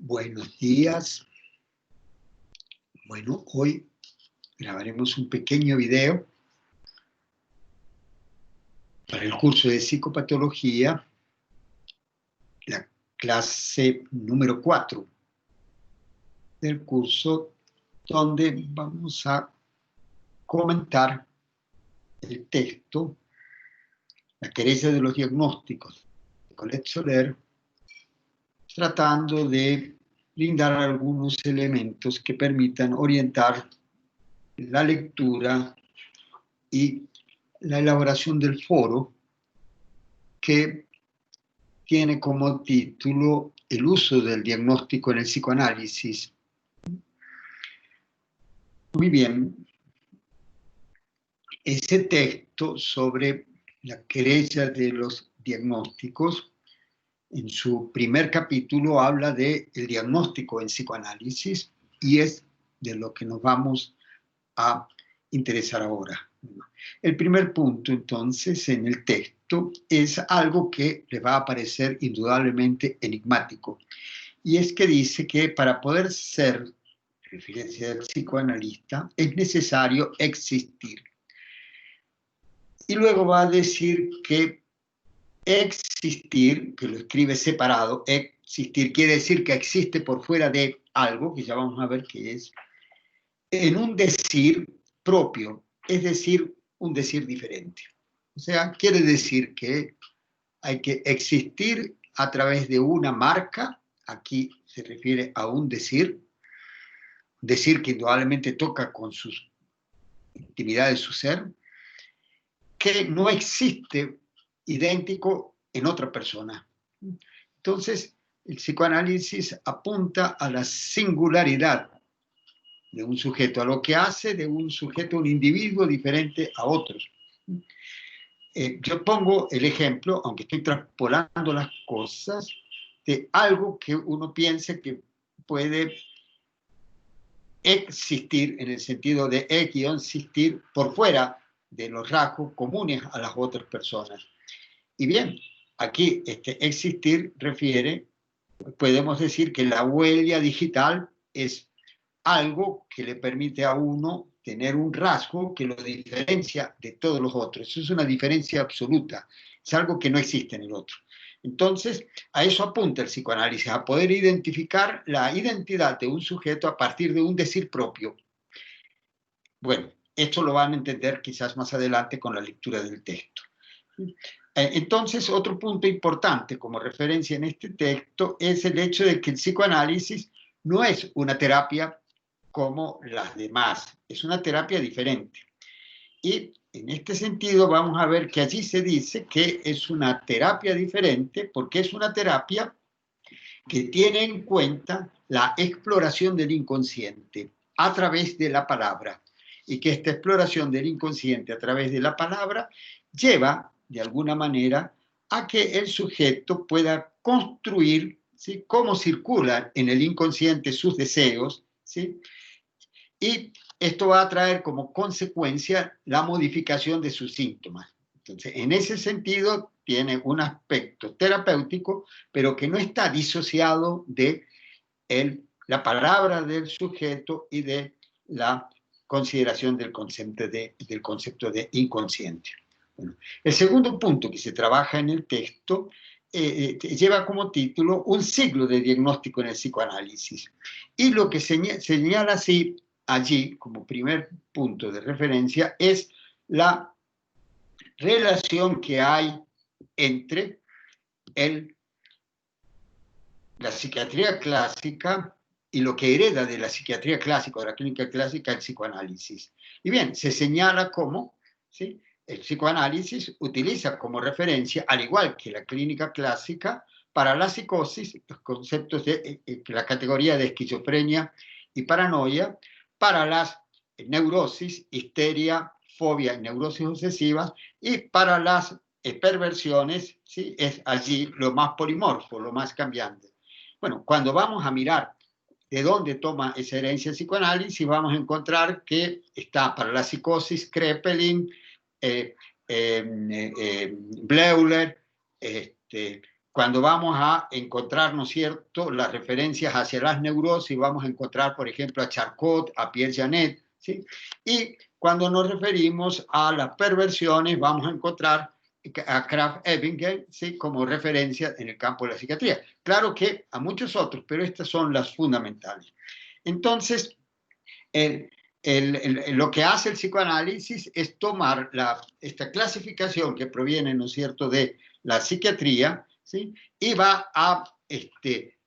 Buenos días. Bueno, hoy grabaremos un pequeño video para el curso de psicopatología, la clase número 4 del curso, donde vamos a comentar el texto La querella de los diagnósticos de Colette Soler, tratando de brindar algunos elementos que permitan orientar la lectura y la elaboración del foro, que tiene como título El uso del diagnóstico en el psicoanálisis. Muy bien. Ese texto sobre la querella de los diagnósticos, en su primer capítulo habla del diagnóstico en psicoanálisis, y es de lo que nos vamos a interesar ahora. El primer punto, entonces, en el texto es algo que le va a parecer indudablemente enigmático, y es que dice que para poder ser referencia del psicoanalista es necesario existir. Y luego va a decir que existir, que lo escribe separado, existir quiere decir que existe por fuera de algo, que ya vamos a ver qué es, en un decir propio, es decir, un decir diferente. O sea, quiere decir que hay que existir a través de una marca, aquí se refiere a un decir que indudablemente toca con sus intimidad de su ser, que no existe idéntico en otra persona. Entonces, el psicoanálisis apunta a la singularidad de un sujeto, a lo que hace de un sujeto un individuo diferente a otros. Yo pongo el ejemplo, aunque estoy traspolando las cosas, de algo que uno piense que puede existir en el sentido de existir por fuera de los rasgos comunes a las otras personas. Y bien, aquí existir refiere, podemos decir que la huella digital es algo que le permite a uno tener un rasgo que lo diferencia de todos los otros. Eso es una diferencia absoluta, es algo que no existe en el otro. Entonces, a eso apunta el psicoanálisis, a poder identificar la identidad de un sujeto a partir de un decir propio. Bueno, esto lo van a entender quizás más adelante con la lectura del texto. Entonces, otro punto importante como referencia en este texto es el hecho de que el psicoanálisis no es una terapia como las demás, es una terapia diferente. Y en este sentido vamos a ver que allí se dice que es una terapia diferente porque es una terapia que tiene en cuenta la exploración del inconsciente a través de la palabra, y que esta exploración del inconsciente a través de la palabra lleva, de alguna manera, a que el sujeto pueda construir, ¿sí?, cómo circulan en el inconsciente sus deseos, ¿sí?, y esto va a traer como consecuencia la modificación de sus síntomas. Entonces, en ese sentido, tiene un aspecto terapéutico, pero que no está disociado de la palabra del sujeto y de la consideración del concepto de inconsciente. Bueno, el segundo punto que se trabaja en el texto lleva como título Un siglo de diagnóstico en el psicoanálisis. Y lo que señala así allí, como primer punto de referencia, es la relación que hay entre la psiquiatría clásica y lo que hereda de la psiquiatría clásica, o de la clínica clásica, el psicoanálisis. Y bien, se señala cómo, ¿sí?, el psicoanálisis utiliza como referencia, al igual que la clínica clásica, para la psicosis, los conceptos de la categoría de esquizofrenia y paranoia, para las neurosis, histeria, fobia y neurosis obsesivas, y para las perversiones, ¿sí?, es allí lo más polimorfo, lo más cambiante. Bueno, cuando vamos a mirar de dónde toma esa herencia el psicoanálisis, vamos a encontrar que está para la psicosis Kraepelin, Bleuler, cuando vamos a encontrar, ¿no es cierto?, las referencias hacia las neurosis, vamos a encontrar, por ejemplo, a Charcot, a Pierre Janet, ¿sí? Y cuando nos referimos a las perversiones, vamos a encontrar a Krafft-Ebingen, ¿sí?, como referencia en el campo de la psiquiatría. Claro que a muchos otros, pero estas son las fundamentales. Entonces, lo que hace el psicoanálisis es tomar esta clasificación que proviene, ¿no es cierto?, de la psiquiatría, ¿sí?, y va a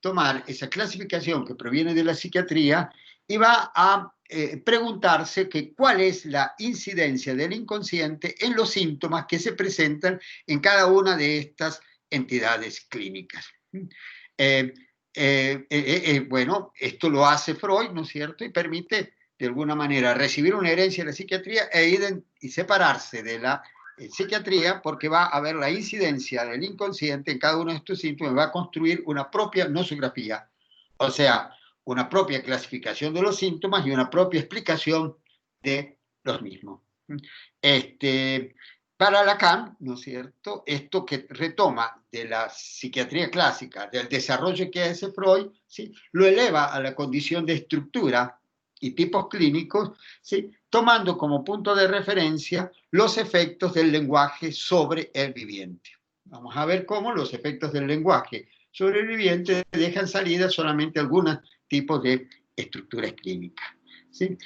tomar esa clasificación que proviene de la psiquiatría y va a preguntarse que cuál es la incidencia del inconsciente en los síntomas que se presentan en cada una de estas entidades clínicas. Bueno, esto lo hace Freud, ¿no es cierto?, y permite de alguna manera recibir una herencia de la psiquiatría y separarse de la psiquiatría, porque va a ver la incidencia del inconsciente en cada uno de estos síntomas, va a construir una propia nosografía, o sea, una propia clasificación de los síntomas y una propia explicación de los mismos. Para Lacan, ¿no es cierto?, esto que retoma de la psiquiatría clásica, del desarrollo que hace Freud, ¿sí?, lo eleva a la condición de estructura y tipos clínicos, ¿sí?, tomando como punto de referencia los efectos del lenguaje sobre el viviente. Vamos a ver cómo los efectos del lenguaje sobre el viviente dejan salida solamente algunos tipos de estructuras clínicas, ¿sí?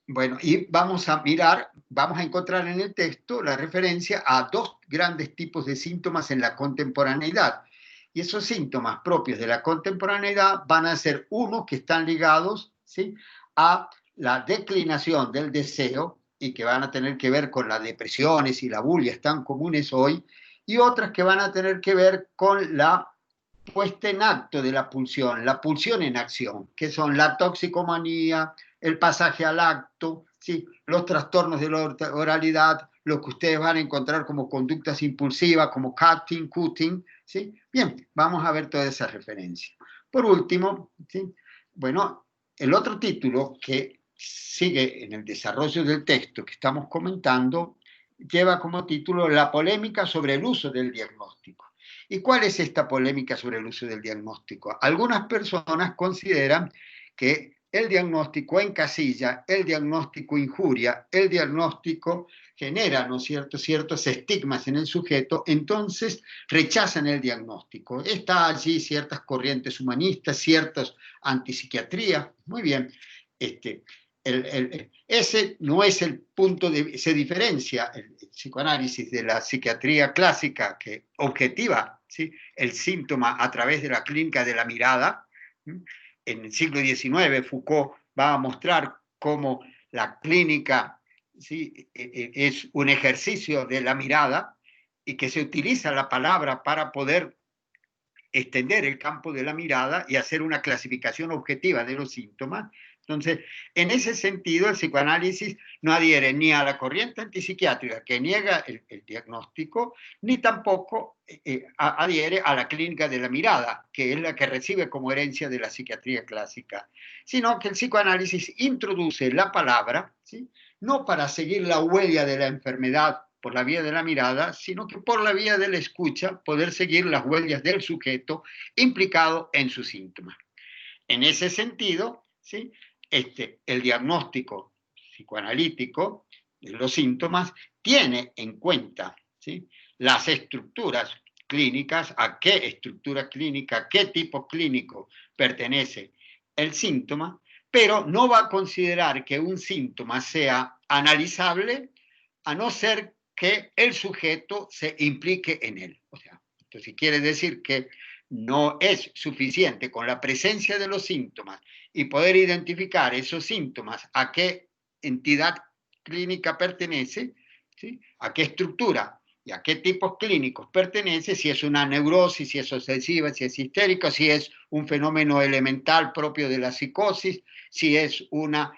Bueno, y vamos a encontrar en el texto la referencia a dos grandes tipos de síntomas en la contemporaneidad. Y esos síntomas propios de la contemporaneidad van a ser unos que están ligados, ¿sí?, a la declinación del deseo y que van a tener que ver con las depresiones y las bulias tan comunes hoy, y otras que van a tener que ver con la puesta en acto de la pulsión en acción, que son la toxicomanía, el pasaje al acto, ¿sí?, los trastornos de la oralidad, lo que ustedes van a encontrar como conductas impulsivas, como cutting, ¿sí? Bien, vamos a ver todas esas referencias. Por último, ¿sí?, bueno, el otro título que sigue en el desarrollo del texto que estamos comentando lleva como título La polémica sobre el uso del diagnóstico. ¿Y cuál es esta polémica sobre el uso del diagnóstico? Algunas personas consideran que el diagnóstico encasilla, el diagnóstico injuria, el diagnóstico genera, ¿no es cierto?, ciertos estigmas en el sujeto, entonces rechazan el diagnóstico. Está allí ciertas corrientes humanistas, ciertas antipsiquiatrías, muy bien. Ese no es el punto se diferencia el psicoanálisis de la psiquiatría clásica que objetiva, ¿sí?, el síntoma a través de la clínica de la mirada. En el siglo XIX Foucault va a mostrar cómo la clínica, ¿sí?, es un ejercicio de la mirada y que se utiliza la palabra para poder extender el campo de la mirada y hacer una clasificación objetiva de los síntomas. Entonces, en ese sentido, el psicoanálisis no adhiere ni a la corriente antipsiquiátrica que niega el diagnóstico, ni tampoco adhiere a la clínica de la mirada, que es la que recibe como herencia de la psiquiatría clásica, sino que el psicoanálisis introduce la palabra, ¿sí?, no para seguir la huella de la enfermedad por la vía de la mirada, sino que por la vía de la escucha poder seguir las huellas del sujeto implicado en sus síntomas. En ese sentido, ¿sí?, el diagnóstico psicoanalítico de los síntomas tiene en cuenta, ¿sí?, las estructuras clínicas, a qué estructura clínica, a qué tipo clínico pertenece el síntoma, pero no va a considerar que un síntoma sea analizable a no ser que el sujeto se implique en él. O sea, entonces quiere decir que no es suficiente con la presencia de los síntomas y poder identificar esos síntomas a qué entidad clínica pertenece, ¿sí?, a qué estructura y a qué tipos clínicos pertenece, si es una neurosis, si es obsesiva, si es histérica, si es un fenómeno elemental propio de la psicosis, si es una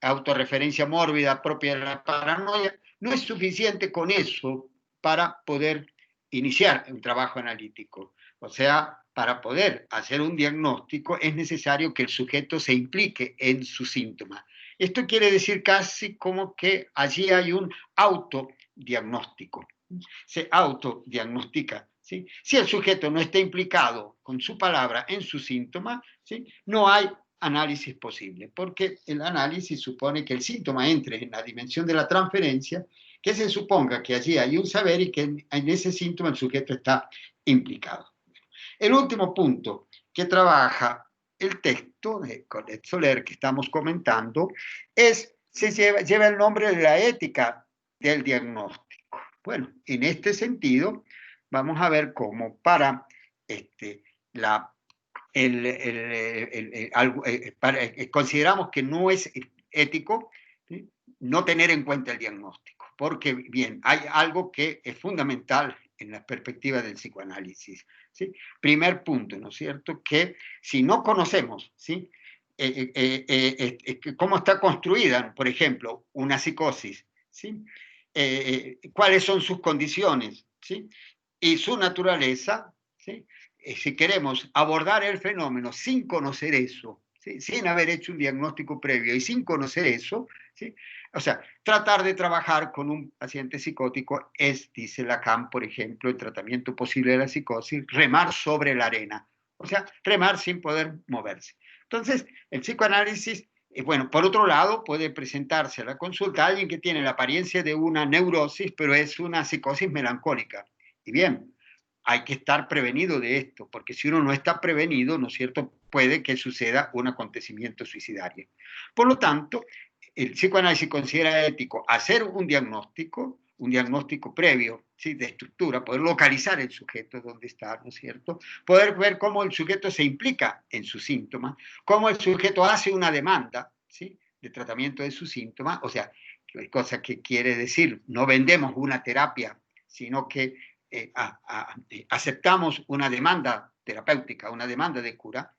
autorreferencia mórbida propia de la paranoia. No es suficiente con eso para poder iniciar un trabajo analítico. O sea, para poder hacer un diagnóstico es necesario que el sujeto se implique en sus síntomas. Esto quiere decir casi como que allí hay un autodiagnóstico, se autodiagnostica, ¿sí? Si el sujeto no está implicado con su palabra en su síntoma, ¿sí? No hay análisis posible, porque el análisis supone que el síntoma entre en la dimensión de la transferencia, que se suponga que allí hay un saber y que en ese síntoma el sujeto está implicado. El último punto que trabaja el texto de Colette Soler que estamos comentando lleva el nombre de la ética del diagnóstico. Bueno, en este sentido, vamos a ver cómo para consideramos que no es ético, ¿sí?, no tener en cuenta el diagnóstico, porque bien, hay algo que es fundamental en la perspectiva del psicoanálisis, ¿sí? Primer punto, ¿no es cierto? Que si no conocemos, ¿sí?, cómo está construida, por ejemplo, una psicosis, ¿sí?, cuáles son sus condiciones, ¿sí?, y su naturaleza, ¿sí?, si queremos abordar el fenómeno sin conocer eso, ¿sí?, sin haber hecho un diagnóstico previo y sin conocer eso, ¿sí?, o sea, tratar de trabajar con un paciente psicótico es, dice Lacan, por ejemplo, el tratamiento posible de la psicosis, remar sobre la arena, o sea, remar sin poder moverse. Entonces, el psicoanálisis, bueno, por otro lado, puede presentarse a la consulta a alguien que tiene la apariencia de una neurosis, pero es una psicosis melancólica. Y bien, hay que estar prevenido de esto, porque si uno no está prevenido, ¿no es cierto?, puede que suceda un acontecimiento suicidario. Por lo tanto, el psicoanálisis considera ético hacer un diagnóstico previo, ¿sí?, de estructura, poder localizar el sujeto donde está, ¿no es cierto?, poder ver cómo el sujeto se implica en sus síntomas, cómo el sujeto hace una demanda, ¿sí?, de tratamiento de sus síntomas, o sea, cosa que quiere decir, no vendemos una terapia, sino que aceptamos una demanda terapéutica, una demanda de cura,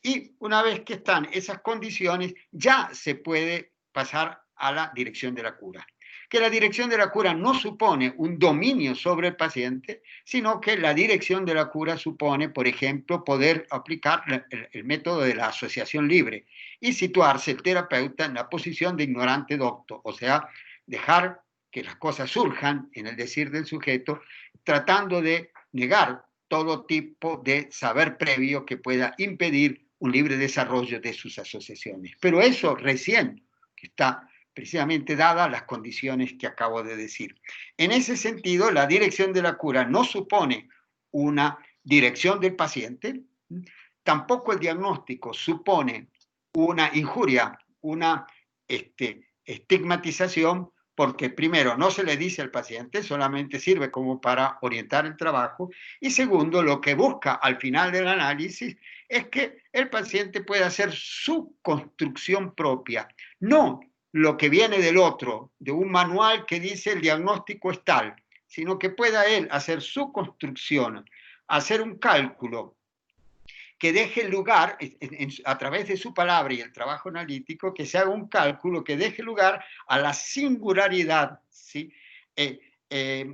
y una vez que están esas condiciones, ya se puede pasar a la dirección de la cura. Que la dirección de la cura no supone un dominio sobre el paciente, sino que la dirección de la cura supone, por ejemplo, poder aplicar el método de la asociación libre y situarse el terapeuta en la posición de ignorante docto, o sea, dejar que las cosas surjan en el decir del sujeto, tratando de negar todo tipo de saber previo que pueda impedir un libre desarrollo de sus asociaciones. Pero eso recién está precisamente dadas las condiciones que acabo de decir. En ese sentido, la dirección de la cura no supone una dirección del paciente, tampoco el diagnóstico supone una injuria, una estigmatización, porque primero no se le dice al paciente, solamente sirve como para orientar el trabajo, y segundo, lo que busca al final del análisis es que el paciente pueda hacer su construcción propia, no lo que viene del otro, de un manual que dice el diagnóstico es tal, sino que pueda él hacer su construcción, hacer un cálculo que deje lugar, a través de su palabra y el trabajo analítico, que se haga un cálculo que deje lugar a la singularidad, ¿sí?, que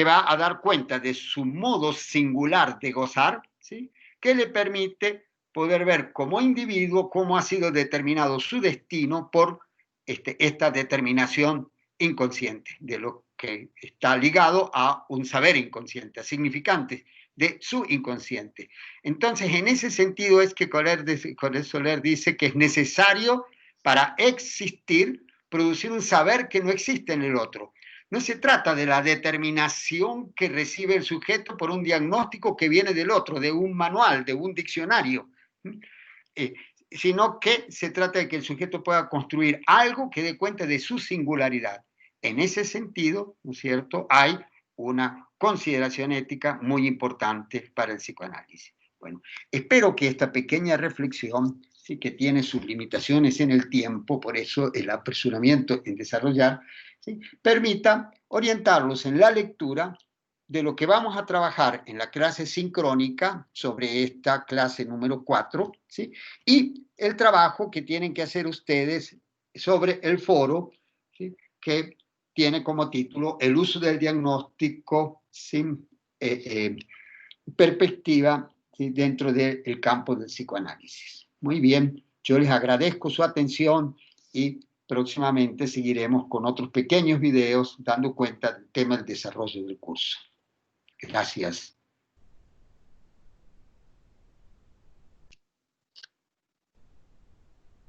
va a dar cuenta de su modo singular de gozar, ¿sí?, que le permite poder ver como individuo cómo ha sido determinado su destino por esta determinación inconsciente, de lo que está ligado a un saber inconsciente, a significantes de su inconsciente. Entonces, en ese sentido es que Colette Soler dice que es necesario para existir producir un saber que no existe en el otro. No se trata de la determinación que recibe el sujeto por un diagnóstico que viene del otro, de un manual, de un diccionario, sino que se trata de que el sujeto pueda construir algo que dé cuenta de su singularidad. En ese sentido, ¿no es cierto?, hay una consideración ética muy importante para el psicoanálisis. Bueno, espero que esta pequeña reflexión, sí, que tiene sus limitaciones en el tiempo, por eso el apresuramiento en desarrollar, ¿sí?, permita orientarlos en la lectura de lo que vamos a trabajar en la clase sincrónica sobre esta clase número 4, ¿sí?, y el trabajo que tienen que hacer ustedes sobre el foro, ¿sí?, que tiene como título El uso del diagnóstico sin perspectiva, ¿sí?, dentro del campo del psicoanálisis. Muy bien, yo les agradezco su atención y próximamente seguiremos con otros pequeños videos dando cuenta del tema del desarrollo del curso. Gracias.